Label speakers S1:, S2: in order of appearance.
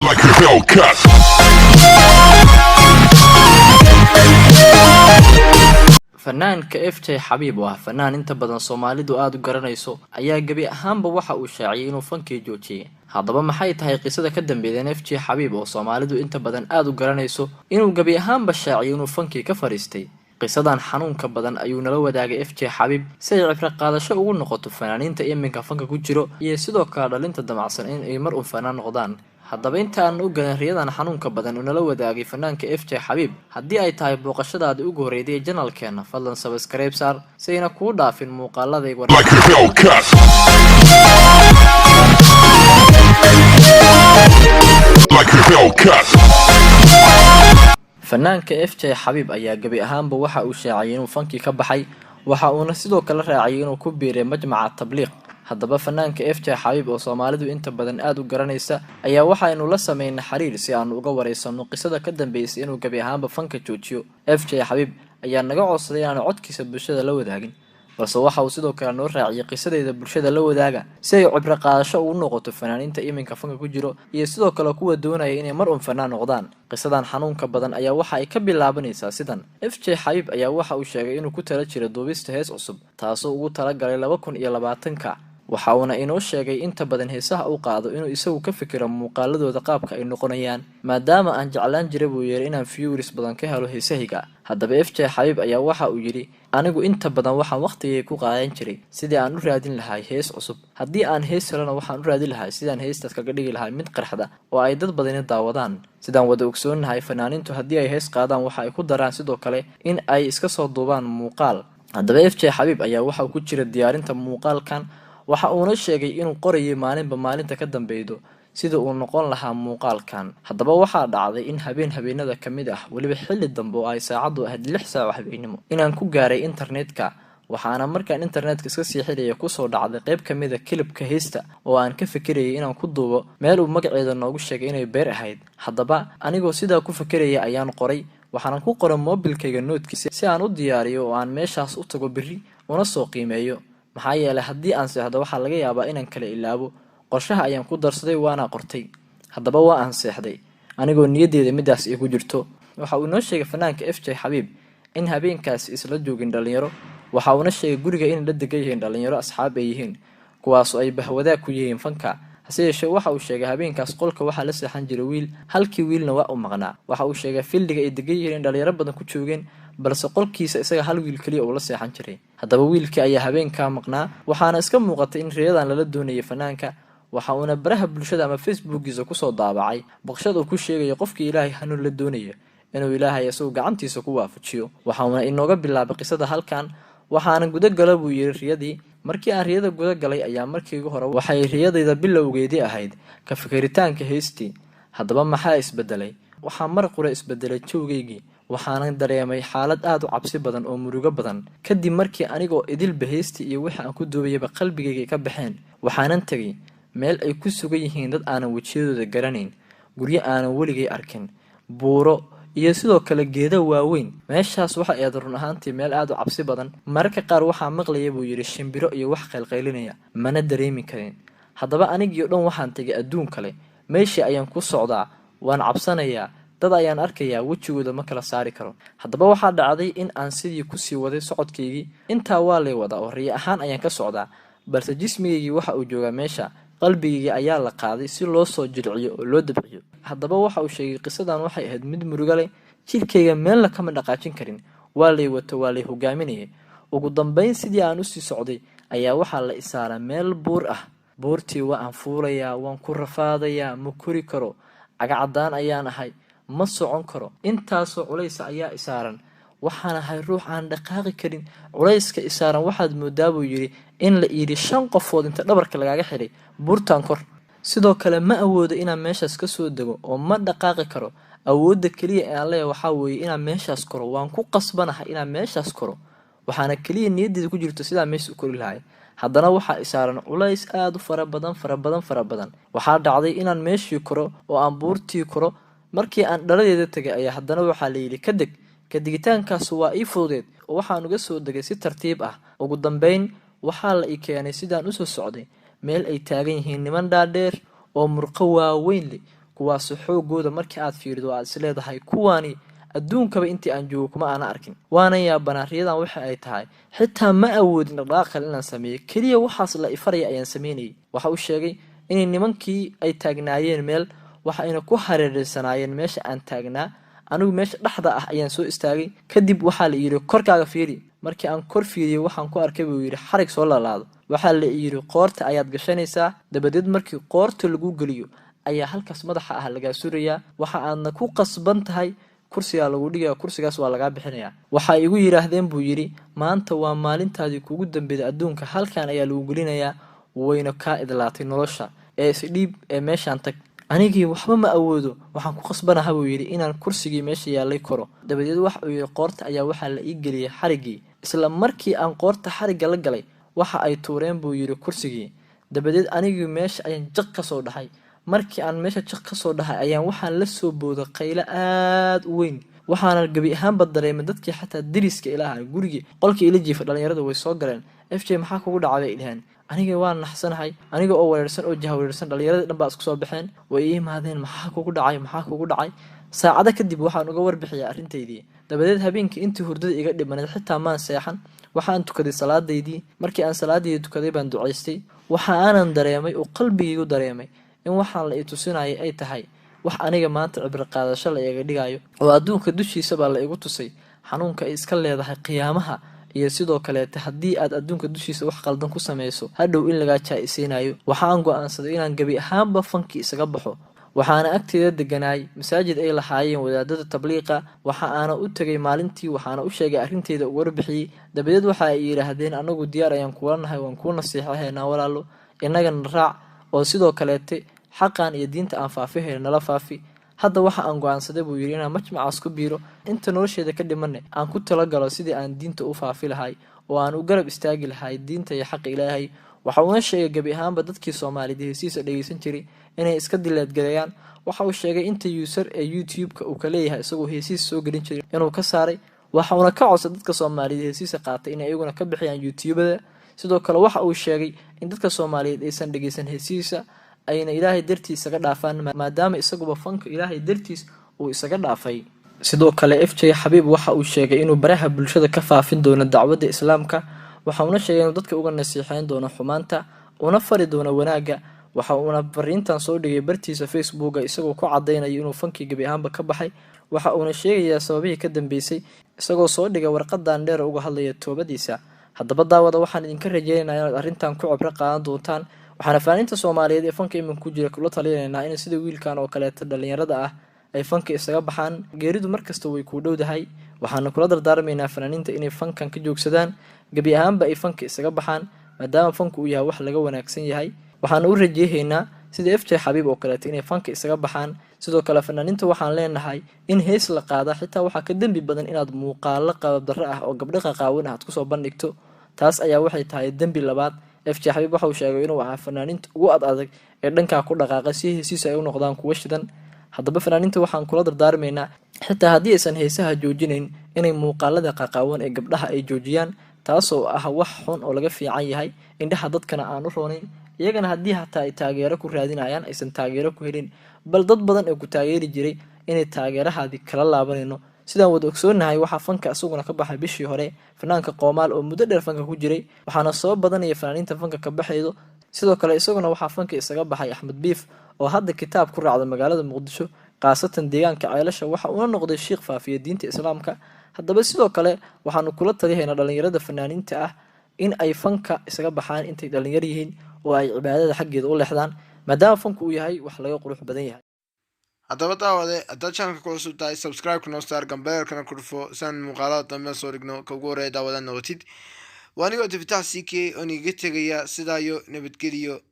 S1: Like a Hellcat.
S2: fanaanka FJ Xabiib waa fanaan inta badan Soomaalidu aad u garanayso ayaa gabi ahaanba waxa uu shaaciyay inuu fankii joojiyay. Haddaba maxay tahay qisada ka dambeeyay FJ Xabiib oo Soomaalidu inta badan aad u garanayso inuu gabi ahaanba shaaciyay inuu fankii ka fariistay? qisadan xanuunka badan ayuu nala wadaagay FJ Xabiib si ay cibra qaadasho ugu noqoto fanaaniinta iminka fanka ku jiro iyo sidoo kale dhalinta damacsan in ay mar u fanaan noqdaan. haddaba inta aan u galan riyadan xanuunka badan oo nala wadaagay fanaanka FJ Xabiib, haddii ay tahay booqashadaada ugu horeeyay channelkeena fadlan subscribe saar si ayna kuu dhaafin muuqaaladayga war.
S1: Like a Hellcat. Like a Hellcat.
S2: fanaanka FJ Xabiib ayaa gabi ahaanba waxa uu shaaciyay inuu fankii ka baxay, waxa uuna sidoo kale raaciyay inuu ku biiray majmaca tabliiq. haddaba fanaanka FJ Xabiib oo Soomaalidu inta badan aad u garanaysa ayaa waxaynu la sameynaa xiriir si aan uga wareysano qisada ka dambeysay inuu gabi ahaanba fanka joojiyo. FJ Xabiib ayaa naga codsaday inaan codkiisa bulshada la wadaagin, balse waxa uu sidoo kale noo raaciyay qisadeeda bulshada la wadaaga si ay cibra qaadasho ugu noqoto fanaaniinta iminka fanka ku jiro iyo sidoo kale kuwa doonaya inay mar fanaan noqdaan. qisadan xanuunka badan ayaa waxa ay ka bilaabanaysaa sidan. FJ Xabiib ayaa waxa uu sheegay inuu ku tala jiro duubista hees cusub taasoo ugu tala galay 2020ka. waxa uuna inoo sheegay inta badan heesaha uu qaado inuu isagu ka fikiro muuqaaladooda qaabka ay noqonayaan, maadaama aan jeclaan jiray buu yeeray inaan viewers badan ka helo heesahiga. haddaba FJ Xabiib ayaa waxa uu yiri anigu inta badan waxaan waqtigay ku qaadan jiray sidii aan u raadin lahaa hees cusub. haddii aan hees helana waxaan u raadin lahaa sidaan heestaas kaga dhigi lahaa mid qarxda oo ay dad badan daawadaan. sidaan wada ogsoonahay fanaaniintu haddii ay hees qaadaan waxa ay ku daraan sidoo kale in ay iska soo duubaan muuqaal. haddaba FJ Xabiib ayaa waxa uu ku jira diyaarinta muuqaalkan, waxa uuna sheegay inuu qorayay maalinba maalinta ka dambeeydo sida uu noqon lahaa muuqaalkan. haddaba waxaa dhacday in habeenada kamid ah waliba xilli dambe oo ay saacadu ahayd 6 saac habeenimo inaan ku gaaray internetka, waxaana markaan internetka iska sii xiliyay ku soo dhacday qayb kamid ah kilibka heesta oo aan ka fikirayay inaan ku duubo meel uu magaceeda noogu sheegay inay beer ahayd. haddaba anigoo sidaa ku fikirayay ayaan qoray, waxaan ku qoray mobilkayga noodkiisa si aan u diyaariyo oo aan meeshaas u tago biri una soo qiimeeyo. maxaa yeelay haddii aan seexdo waxaa laga yaabaa inaan kala ilaabo. qorshaha ayaan ku darsaday waana qortay. haddaba waa aan seexday anigoo niyadeeda midaas ay ku jirto. waxa uu noo sheegay fanaanka FJ Xabiib in habeenkaas isla joogin dhalinyaro, waxa uu sheegay guriga in la degan yihiin dhalinyaro asxaab ay yihiin kuwaas oo ay bahwada ku yihiin fanka. hase yeeshee waxa uu sheegay habeenkaas qolka waxa la seexan jiray wiil, halkii wiilna waa u maqnaa. waxa uu sheegay fildiga ay degan yihiin dhalinyaro badan ku joogeen balse qolkiisa isaga hal wiil kaliya oo la seexan jiray. haddaba wiilkii ayaa habeenka maqnaa, waxaana iska muuqatay in riyadan lala doonayay fanaanka. waxa uuna baraha bulshada ama Facebookiisa ku soo daabacay baqshad uu ku sheegay qofkii Ilaahay hanuun la doonaya inuu Ilaahay isagu gacantiisa ku waafajiyo. waxa uuna inooga bilaabay qisada halkan, waxaana guda galay buu yiri riyadii. markii aan riyada guda galay ayaa markii ugu hore waxay riyadayda bilowgeedii ahayd ka fikiritaanka heestii. haddaba maxaa isbedelay? waxaa mar qura isbedelay jawgeygii, waxaana dareemay xaalad aad u cabsi badan oo murugo badan kadib markii anigoo idil baheystii iyo wixii aan ku duubayaba qalbigayga ka baxeen. waxaanan tagay meel ay ku sugan yihiin dad aanan wajiyadooda garanayn, guryo aanan weligay arkin, buuro iyo sidoo kale geedo waaweyn. meeshaas waxa ay run ahaantii meel aad u cabsi badan. marka qaar waxaa maqlayay buu yiri shimbiro iyo wax qaylqaylinaya, mana dareemi karin. haddaba anigii dhan waxaan tagay adduun kale, meeshii ayaan ku socdaa, waan cabsanayaa, dad ayaan arkayaa wajigooda ma kala saari karo. haddaba waxaa dhacday in aan sidii ku sii waday socodkaygii. intaa waa lay wadaa oo riyo ahaan ayaan ka socdaa, balse jismigaygii waxa uu joogaa meesha, qalbigayga ayaa la qaaday si loo soo jilciyo oo loo dabciyo. haddaba waxa uu sheegay qisadan waxay ahayd mid murugo leh, jirkayga meelna kama dhaqaajin karin, waa lay wato, waa lay hogaaminayay. ugu dambeyn sidii aan u sii socday ayaa waxaa la isaaraa meel buur ah. buurtii waa aan fuulayaa, waan ku rafaadayaa, ma kori karo, cagacadaan ayaan ahay, ma socon karo, intaasoo culaysa ayaa isaaran. waxaan ahay ruux aan dhaqaaqi karin, culayska isaaran waxaad moodaa buu yiri in la iiri 5 qofood inta dhabarka lagaaga xiray buurtan kor. sidoo kale ma awoodo inaan meeshaas ka soo dago oo ma dhaqaaqi karo. awoodda kaliya ee aan leeyahay waxa weeye inaan meeshaas koro, waan ku qasbanahay inaan meeshaas koro, waxaana kaliya niyadeeda ku jirto sidaa meesha u kori lahay. haddana waxaa isaaran culays aad u fara badan. waxaa dhacday inaan meeshii koro oo aan buurtii koro. markii aan dhaladeeda tagay ayaa haddana waxaa la yiri ka deg. kadigitaankaas waa ii fududeed oo waxaan uga soo degay si tartiib ah. ugu dambeyn waxaa la ii keenay sidaan u soo socday meel ay taagan yihiin niman dhaadheer oo murqo waaweyn leh kuwaas xoogooda markii aad fiirido aad is leedahay kuwaani adduunkaba intii aan joogo kuma aana arkin waana yaabanaa riyadan waxa ay tahay xitaa ma awoodin dhaqdhaqaaq kale inaan sameeyo keliya waxaas la ifaraya ayaan sameynayay waxa uu sheegay inay nimankii ay taagnaayeen meel waxa ayna ku hareereysanaayeen meesha aan taagnaa anigu meesha dhexda ah ayaan soo istaagay kadib waxaa la yidhi korkaaga fiiri markii aan kor fiiriyey waxaan ku arkay buu yidhi xarig soo laalaado waxaa la yidhi qoorta ayaad gashanaysaa dabadeed markii qoorta lagu geliyo ayaa halkaas madaxa ah lagaa surayaa waxa aadna ku qasban tahay kursiga lagu dhigaya kursigaas waa laga bixinayaa waxa igu yiraahdeen buu yiri maanta waa maalintaadii kugu dambeeyay adduunka halkan ayaa lagu gelinayaa wayna ka idlaatay nolosha ee isdhiib ee meeshan tag anigii waxba ma awoodo waxaan ku qasbanahay buu yiri inaan kursigii meesha yaalay koro dabadeed wax uu yiri qoorta ayaa waxa la ii geliyay xarigii isla markii aan qoorta xariga la galay waxa ay tuureen buu yiri kursigii dabadeed anigii meesha ayaan jaq ka soo dhaxay markii aan meesha jaq ka soo dhahay ayaan waxaan la soo booday qaylo aad u weyn waxaana gabi ahaanba dareemay dadkii xataa dariska ilaahay gurigii qolkii ila jiifay dhalinyarada way soo galeen FJ maxaa kugu dhacay ilaahan aniga waan naxsanahay aniga oo weerarsan oo jahawareersan dhalinyarada dhan baa isku soo baxeen way ii maadeen maxaa kugu dhacay saacada kadib waxaan uga warbixiyay arinteydii dabadeed habeenkii intii hurdada iga dhimaneed xitaa maan seexan waxaan tukaday salaadeydii markii aan salaadeydii tukaday baan duceystay waxa aanan dareemay oo qalbigaygu dareemay in waxaan la i tusinayay ay tahay wax aniga maanta cibro qaadasho la iga dhigayo oo adduunka dushiisa baa la igu tusay xanuunka ay iska leedahay qiyaamaha iyo sidoo kale haddii aad adduunka dushiisa wax qaldan ku sameeyso hadhow in laga jaa'iseeyo waxaan go'aansaday inaan gabi ahaanba fanki isaga baxo waxaana agteeda deganaay masaajid ay lahaayeen wadaadada tabliiqa waxa aana u tagay maalintii waxaana u sheegay arinteeda ugu warbixiyay dabadeed waxa ay yiraahdeen anagu diyaar ayaan kula nahay waan ku nasiixaynaa walaalo inagana raac oo sidoo kale xaqan iyo diinta aan faafihayna nala faafi hadda waxa aan go'aansaday buu yiri inaan majmacaas ku biiro inta nolosheeda ka dhimanay aan ku tala galo sidii aan diinta u faafi lahay oo aan u garab istaagi lahay diinta iyo xaq Ilaahay waxa uu sheegay gabi ahaanba dadkii Soomaaliyeed heesiisa dhageysan jiray inay iska dileed galayaan waxa uu sheegay inta user ee YouTube-ka uu ka leeyahay isagoo heesiisa soo gelin jiray inuu ka saaray waxa uu ka codsaday dadka Soomaaliyeed heesiisa qaatay inay iyaguna ka bixiyaan YouTube-da sidoo kale waxa uu sheegay in dadka Soomaaliyeed aysan dhageysan heesiisa ayna Ilaahay dartiis isaga dhaafaan maadaama isaguba fanka Ilaahay dartiis uu isaga dhaafay sidoo kale FJ Xabiib waxa uu sheegay inuu baraha bulshada ka faafin doono dacwadda islaamka waxa uu sheegay inuu dadka uga nasiixayn doono xumaanta una fari doono wanaaga waxa uu fariintan soo dhigay bartiisa Facebook isagoo ku cadeynayo inuu fanki gabi ahaanba ka baxay waxa uu sheegayaa sababihii ka dambeysay isagoo soo dhigay warqadan dheer uga hadlaya toobadiisa haddaba daawada waxaan idinka rajeynayaa inaad arintan ku cibro qaadan doontaan waxaana faaninta Soomaaliyeed ee fanka iman ku jira kula talinaynaa in sida wiilkan oo kale dhalinyarada ah ay fanka isaga baxaan geeridu markasta way ku dhowdahay waxaana kula dardaarmaynaa fanaaniinta inay fankan ka joogsadaan gabi ahaanba ay fanka isaga baxaan maadaama fanku uu yahay wax laga wanaagsan yahay waxaana u rajeeynaa sida FJ Xabiib oo kale inay fanka isaga baxaan sidoo kale fanaaniinta waxaan leenahay in hees la qaada xitaa waxa ka dambi badan inaad muuqaal qabab darro ah oo gabdho qaqaawan ah ku soo bandhigto taas ayaa waxay tahay dambi labaad FJ Xabiib waxa uu sheegay inuu ahaa fanaaniinta ugu adag ee dhanka ku dhaqaaqay si heesiisa ay u noqdaan kuwa shidan haddaba fanaaniinta waxaan kula dardaarmaynaa xitaa haddii aysan heesaha joojinayn inay muuqaalada qaqaawan ee gabdhaha ay joojiyaan taasoo ah wax xun oo laga fiican yahay indhaha dadkana aan u roonayn iyagana haddii hataa ay taageero ku raadinayaan aysan taageero ku helin bal dad badan ee ku taageeri jiray inay taageerahaadii kala laabanayno sidaan wada ogsoonahay waxa fanka asaguna ka baxay bishii hore fanaanka Qoomaal oo muddo dheer fanka ku jiray waxaana soo badanaya fanaaniinta fanka ka baxaydo sidoo kale isaguna waxa fanka isaga baxay Axmed Biif oo hadda kitaab ku raacday magaalada Muqdisho qaasatan deegaanka Caylasha waxa uu noqday sheekh faafiya diinta islaamka haddaba sidoo kale waxaanu kula taliyeynaa dhalinyarada fanaaniinta ah in ay fanka isaga baxaan intay dhalinyar yihiin oo ay cibaadada xaggeeda u leexdaan maadaama fanku uu yahay wax laga qurux badan yahay
S3: haddaba daawade haddaad channelka ku cusub tahay subscribe noo saar gambeelkana ku dhufo saan muuqaalada dambe soo dhigno ka ugu horeeya daawadaan noqotid waa anigoo tifitaax CK oo nigaga tegaya sidaayo nabadgeliyo